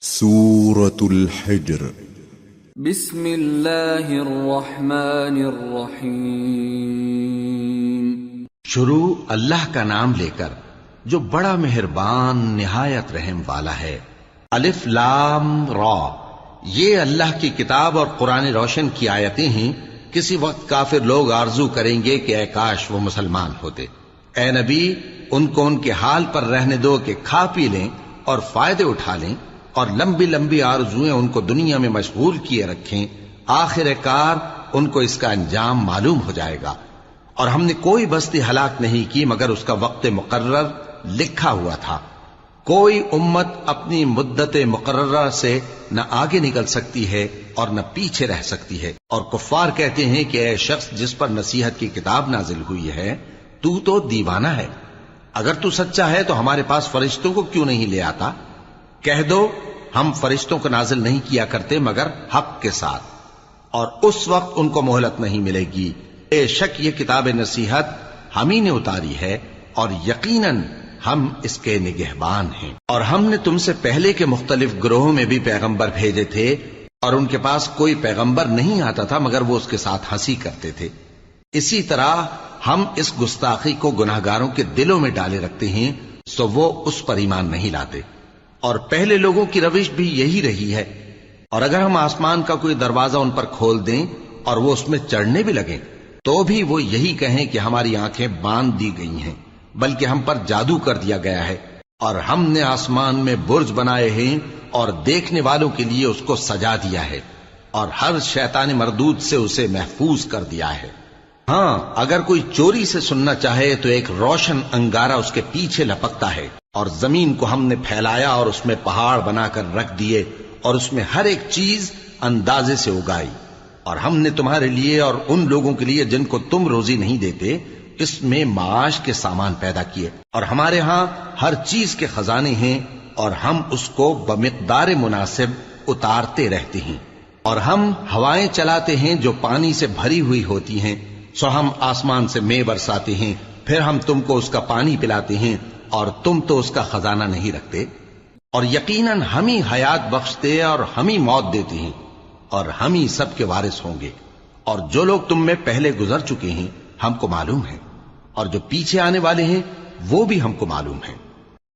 سورة الحجر بسم اللہ الرحمن الرحیم شروع اللہ کا نام لے کر جو بڑا مہربان نہایت رحم والا ہے۔ الف لام را، یہ اللہ کی کتاب اور قرآن روشن کی آیتیں ہیں۔ کسی وقت کافر لوگ آرزو کریں گے کہ اے کاش وہ مسلمان ہوتے۔ اے نبی، ان کو ان کے حال پر رہنے دو کہ کھا پی لیں اور فائدے اٹھا لیں، اور لمبی لمبی آرزویں ان کو دنیا میں مشغول کیے رکھیں۔ آخر کار ان کو اس کا انجام معلوم ہو جائے گا۔ اور ہم نے کوئی بستی ہلاک نہیں کی مگر اس کا وقت مقرر لکھا ہوا تھا۔ کوئی امت اپنی مدت مقررہ سے نہ آگے نکل سکتی ہے اور نہ پیچھے رہ سکتی ہے۔ اور کفار کہتے ہیں کہ اے شخص جس پر نصیحت کی کتاب نازل ہوئی ہے، تو دیوانہ ہے۔ اگر تو سچا ہے تو ہمارے پاس فرشتوں کو کیوں نہیں لے آتا؟ کہہ دو ہم فرشتوں کو نازل نہیں کیا کرتے مگر حق کے ساتھ، اور اس وقت ان کو مہلت نہیں ملے گی۔ بے شک یہ کتاب نصیحت ہم ہی نے اتاری ہے، اور یقیناً ہم اس کے نگہبان ہیں۔ اور ہم نے تم سے پہلے کے مختلف گروہوں میں بھی پیغمبر بھیجے تھے، اور ان کے پاس کوئی پیغمبر نہیں آتا تھا مگر وہ اس کے ساتھ ہنسی کرتے تھے۔ اسی طرح ہم اس گستاخی کو گناہگاروں کے دلوں میں ڈالے رکھتے ہیں، سو وہ اس پر ایمان نہیں لاتے۔ اور پہلے لوگوں کی روش بھی یہی رہی ہے۔ اور اگر ہم آسمان کا کوئی دروازہ ان پر کھول دیں اور وہ اس میں چڑھنے بھی لگیں تو بھی وہ یہی کہیں کہ ہماری آنکھیں باندھ دی گئی ہیں، بلکہ ہم پر جادو کر دیا گیا ہے۔ اور ہم نے آسمان میں برج بنائے ہیں اور دیکھنے والوں کے لیے اس کو سجا دیا ہے، اور ہر شیطان مردود سے اسے محفوظ کر دیا ہے۔ ہاں، اگر کوئی چوری سے سننا چاہے تو ایک روشن انگارہ اس کے پیچھے لپکتا ہے۔ اور زمین کو ہم نے پھیلایا اور اس میں پہاڑ بنا کر رکھ دیے، اور اس میں ہر ایک چیز اندازے سے اگائی۔ اور ہم نے تمہارے لیے اور ان لوگوں کے لیے جن کو تم روزی نہیں دیتے اس میں معاش کے سامان پیدا کیے۔ اور ہمارے ہاں ہر چیز کے خزانے ہیں، اور ہم اس کو بمقدار مناسب اتارتے رہتے ہیں۔ اور ہم ہوائیں چلاتے ہیں جو پانی سے بھری ہوئی ہوتی ہیں، سو ہم آسمان سے مے برساتے ہیں، پھر ہم تم کو اس کا پانی پلاتے ہیں، اور تم تو اس کا خزانہ نہیں رکھتے۔ اور یقیناً ہم ہی حیات بخشتے اور ہم ہی موت دیتے ہیں، اور ہم ہی سب کے وارث ہوں گے۔ اور جو لوگ تم میں پہلے گزر چکے ہیں ہم کو معلوم ہے، اور جو پیچھے آنے والے ہیں وہ بھی ہم کو معلوم ہے۔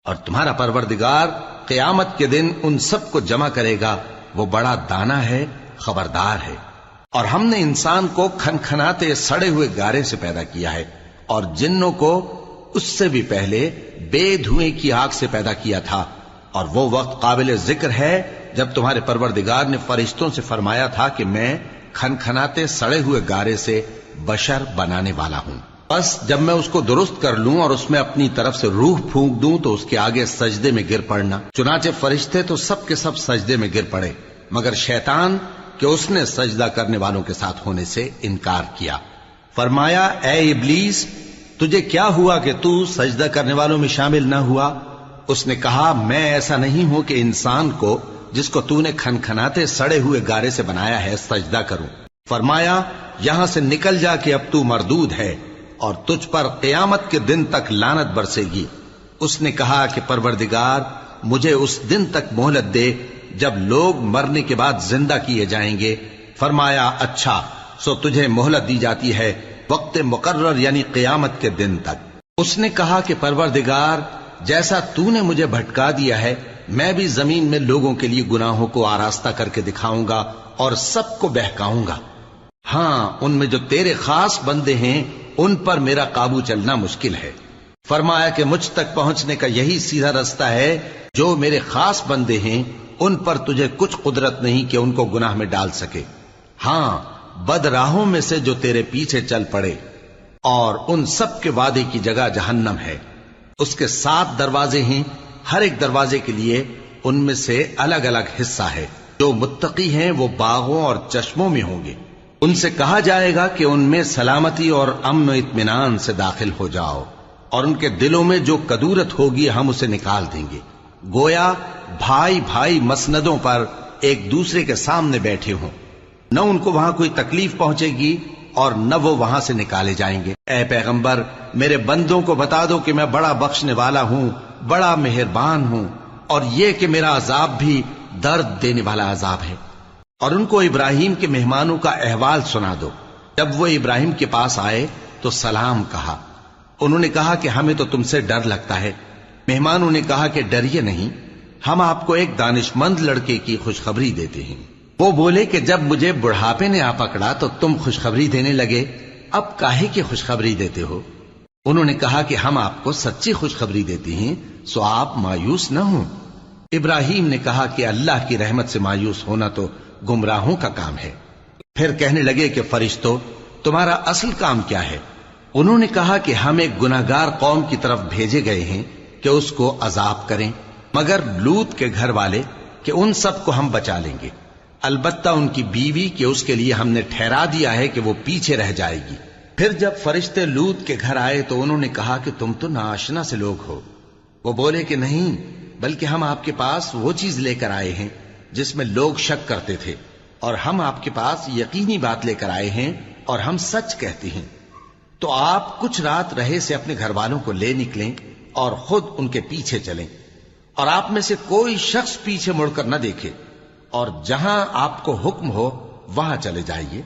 اور تمہارا پروردگار قیامت کے دن ان سب کو جمع کرے گا، وہ بڑا دانا ہے، خبردار ہے۔ اور ہم نے انسان کو کھنکھناتے سڑے ہوئے گارے سے پیدا کیا ہے، اور جنوں کو اس سے بھی پہلے بے دھوئیں کی آگ سے پیدا کیا تھا۔ اور وہ وقت قابل ذکر ہے جب تمہارے پروردگار نے فرشتوں سے فرمایا تھا کہ میں کھنکھناتے سڑے ہوئے گارے سے بشر بنانے والا ہوں، بس جب میں اس کو درست کر لوں اور اس میں اپنی طرف سے روح پھونک دوں تو اس کے آگے سجدے میں گر پڑنا۔ چنانچہ فرشتے تو سب کے سب سجدے میں گر پڑے مگر شیطان کہ اس نے سجدہ کرنے والوں کے ساتھ ہونے سے انکار کیا۔ فرمایا اے ابلیس، تجھے کیا ہوا کہ تو سجدہ کرنے والوں میں شامل نہ ہوا؟ اس نے کہا میں ایسا نہیں ہوں کہ انسان کو جس کو تو نے کھنکھناتے سڑے ہوئے گارے سے بنایا ہے سجدہ کروں۔ فرمایا یہاں سے نکل جا کہ اب تو مردود ہے، اور تجھ پر قیامت کے دن تک لعنت برسے گی۔ اس نے کہا کہ پروردگار مجھے اس دن تک مہلت دے جب لوگ مرنے کے بعد زندہ کیے جائیں گے۔ فرمایا اچھا، سو تجھے مہلت دی جاتی ہے وقت مقرر یعنی قیامت کے دن تک۔ اس نے کہا کہ پروردگار جیسا تو نے مجھے بھٹکا دیا ہے میں بھی زمین میں لوگوں کے لیے گناہوں کو آراستہ کر کے دکھاؤں گا اور سب کو بہکاؤں گا۔ ہاں، ان میں جو تیرے خاص بندے ہیں ان پر میرا قابو چلنا مشکل ہے۔ فرمایا کہ مجھ تک پہنچنے کا یہی سیدھا رستہ ہے، جو میرے خاص بندے ہیں ان پر تجھے کچھ قدرت نہیں کہ ان کو گناہ میں ڈال سکے۔ ہاں، بد راہوں میں سے جو تیرے پیچھے چل پڑے، اور ان سب کے وعدے کی جگہ جہنم ہے۔ اس کے 7 دروازے ہیں، ہر ایک دروازے کے لیے ان میں سے الگ الگ حصہ ہے۔ جو متقی ہیں وہ باغوں اور چشموں میں ہوں گے۔ ان سے کہا جائے گا کہ ان میں سلامتی اور امن و اطمینان سے داخل ہو جاؤ، اور ان کے دلوں میں جو کدورت ہوگی ہم اسے نکال دیں گے، گویا بھائی بھائی مسندوں پر ایک دوسرے کے سامنے بیٹھے ہوں۔ نہ ان کو وہاں کوئی تکلیف پہنچے گی اور نہ وہ وہاں سے نکالے جائیں گے۔ اے پیغمبر میرے بندوں کو بتا دو کہ میں بڑا بخشنے والا ہوں، بڑا مہربان ہوں، اور یہ کہ میرا عذاب بھی درد دینے والا عذاب ہے۔ اور ان کو ابراہیم کے مہمانوں کا احوال سنا دو۔ جب وہ ابراہیم کے پاس آئے تو سلام کہا۔ انہوں نے کہا کہ ہمیں تو تم سے ڈر لگتا ہے۔ مہمانوں نے کہا کہ ڈریے نہیں، ہم آپ کو ایک دانشمند لڑکے کی خوشخبری دیتے ہیں۔ وہ بولے کہ جب مجھے بڑھاپے نے آ پکڑا تو تم خوشخبری دینے لگے، اب کاہے کی خوشخبری دیتے ہو؟ انہوں نے کہا کہ ہم آپ کو سچی خوشخبری دیتے ہیں، سو آپ مایوس نہ ہوں۔ ابراہیم نے کہا کہ اللہ کی رحمت سے مایوس ہونا تو گمراہوں کا کام ہے۔ پھر کہنے لگے کہ فرشتوں، تمہارا اصل کام کیا ہے؟ انہوں نے کہا کہ ہم ایک گناہگار قوم کی طرف بھیجے گئے ہیں کہ اس کو عذاب کریں، مگر لوط کے گھر والے کہ ان سب کو ہم بچا لیں گے، البتہ ان کی بیوی کہ اس کے لیے ہم نے ٹھہرا دیا ہے کہ وہ پیچھے رہ جائے گی۔ پھر جب فرشتے لوط کے گھر آئے تو انہوں نے کہا کہ تم تو ناآشنا سے لوگ ہو۔ وہ بولے کہ نہیں، بلکہ ہم آپ کے پاس وہ چیز لے کر آئے ہیں جس میں لوگ شک کرتے تھے، اور ہم آپ کے پاس یقینی بات لے کر آئے ہیں اور ہم سچ کہتے ہیں۔ تو آپ کچھ رات رہے سے اپنے گھر والوں کو لے نکلیں اور خود ان کے پیچھے چلیں، اور آپ میں سے کوئی شخص پیچھے مڑ کر نہ دیکھے، اور جہاں آپ کو حکم ہو وہاں چلے جائیے۔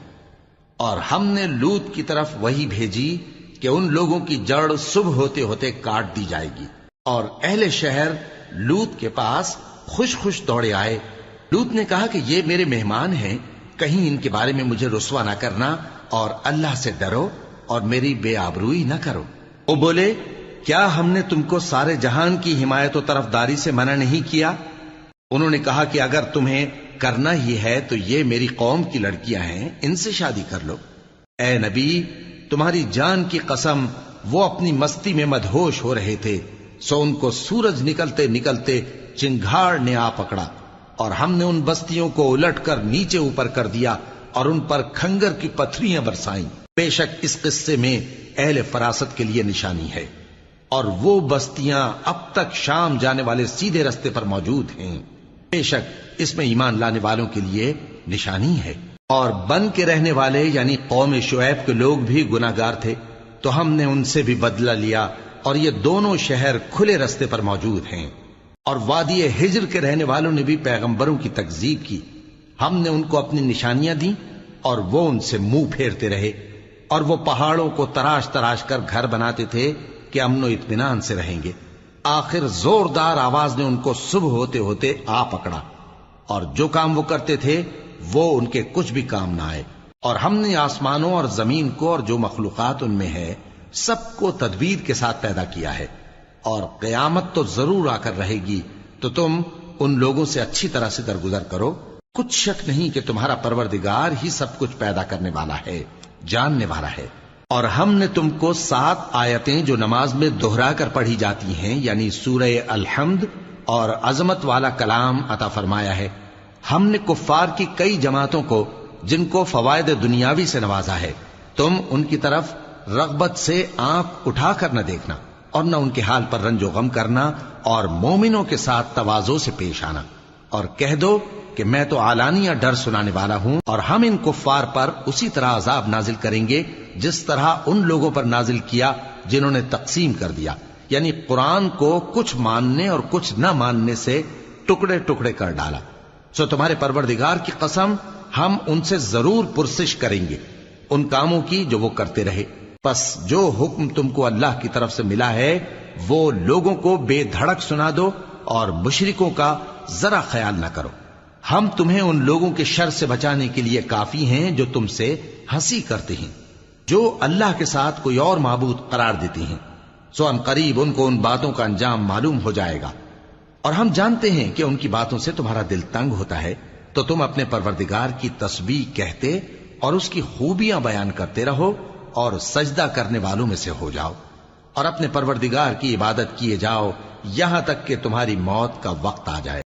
اور ہم نے لوط کی طرف وہی بھیجی کہ ان لوگوں کی جڑ صبح ہوتے ہوتے کاٹ دی جائے گی۔ اور اہل شہر لوط کے پاس خوش خوش دوڑے آئے۔ لوط نے کہا کہ یہ میرے مہمان ہیں، کہیں ان کے بارے میں مجھے رسوا نہ کرنا، اور اللہ سے ڈرو اور میری بے آبروئی نہ کرو۔ وہ بولے، کیا ہم نے تم کو سارے جہان کی حمایت و طرفداری سے منع نہیں کیا؟ انہوں نے کہا کہ اگر تمہیں کرنا ہی ہے تو یہ میری قوم کی لڑکیاں ہیں، ان سے شادی کر لو۔ اے نبی، تمہاری جان کی قسم، وہ اپنی مستی میں مدہوش ہو رہے تھے، سو ان کو سورج نکلتے نکلتے چنگھاڑ نے آ پکڑا، اور ہم نے ان بستیوں کو الٹ کر نیچے اوپر کر دیا اور ان پر کھنگر کی پتھریاں برسائیں۔ بے شک اس قصے میں اہل فراست کے لیے نشانی ہے، اور وہ بستیاں اب تک شام جانے والے سیدھے رستے پر موجود ہیں۔ بے شک اس میں ایمان لانے والوں کے لیے نشانی ہے۔ اور بن کے رہنے والے یعنی قوم شعیب کے لوگ بھی گناہگار تھے، تو ہم نے ان سے بھی بدلہ لیا، اور یہ دونوں شہر کھلے رستے پر موجود ہیں۔ اور وادی ہجر کے رہنے والوں نے بھی پیغمبروں کی تکذیب کی، ہم نے ان کو اپنی نشانیاں دیں اور وہ ان سے منہ پھیرتے رہے، اور وہ پہاڑوں کو تراش تراش کر گھر بناتے تھے کہ امن و اطمینان سے رہیں گے۔ آخر زوردار آواز نے ان کو صبح ہوتے ہوتے آ پکڑا، اور جو کام وہ کرتے تھے وہ ان کے کچھ بھی کام نہ آئے۔ اور ہم نے آسمانوں اور زمین کو اور جو مخلوقات ان میں ہے سب کو تدبیر کے ساتھ پیدا کیا ہے، اور قیامت تو ضرور آ کر رہے گی، تو تم ان لوگوں سے اچھی طرح سے درگزر کرو۔ کچھ شک نہیں کہ تمہارا پروردگار ہی سب کچھ پیدا کرنے والا ہے، جاننے والا ہے۔ اور ہم نے تم کو 7 آیتیں جو نماز میں دہرا کر پڑھی جاتی ہیں، یعنی سورہ الحمد اور عظمت والا کلام عطا فرمایا ہے۔ ہم نے کفار کی کئی جماعتوں کو جن کو فوائد دنیاوی سے نوازا ہے، تم ان کی طرف رغبت سے آنکھ اٹھا کر نہ دیکھنا، اور نہ ان کے حال پر رنج و غم کرنا، اور مومنوں کے ساتھ تواضع سے پیش آنا، اور کہہ دو کہ میں تو اعلانیہ ڈر سنانے والا ہوں، اور ہم ان کفار پر اسی طرح عذاب نازل کریں گے جس طرح ان لوگوں پر نازل کیا جنہوں نے تقسیم کر دیا، یعنی قرآن کو کچھ ماننے اور کچھ نہ ماننے سے ٹکڑے ٹکڑے کر ڈالا۔ سو تمہارے پروردگار کی قسم، ہم ان سے ضرور پرسش کریں گے ان کاموں کی جو وہ کرتے رہے۔ پس جو حکم تم کو اللہ کی طرف سے ملا ہے وہ لوگوں کو بے دھڑک سنا دو، اور مشرکوں کا ذرا خیال نہ کرو۔ ہم تمہیں ان لوگوں کے شر سے بچانے کے لیے کافی ہیں جو تم سے ہنسی کرتے ہیں، جو اللہ کے ساتھ کوئی اور معبود قرار دیتی ہیں، سو ان قریب ان کو ان باتوں کا انجام معلوم ہو جائے گا۔ اور ہم جانتے ہیں کہ ان کی باتوں سے تمہارا دل تنگ ہوتا ہے، تو تم اپنے پروردگار کی تسبیح کہتے اور اس کی خوبیاں بیان کرتے رہو، اور سجدہ کرنے والوں میں سے ہو جاؤ، اور اپنے پروردگار کی عبادت کیے جاؤ یہاں تک کہ تمہاری موت کا وقت آ جائے۔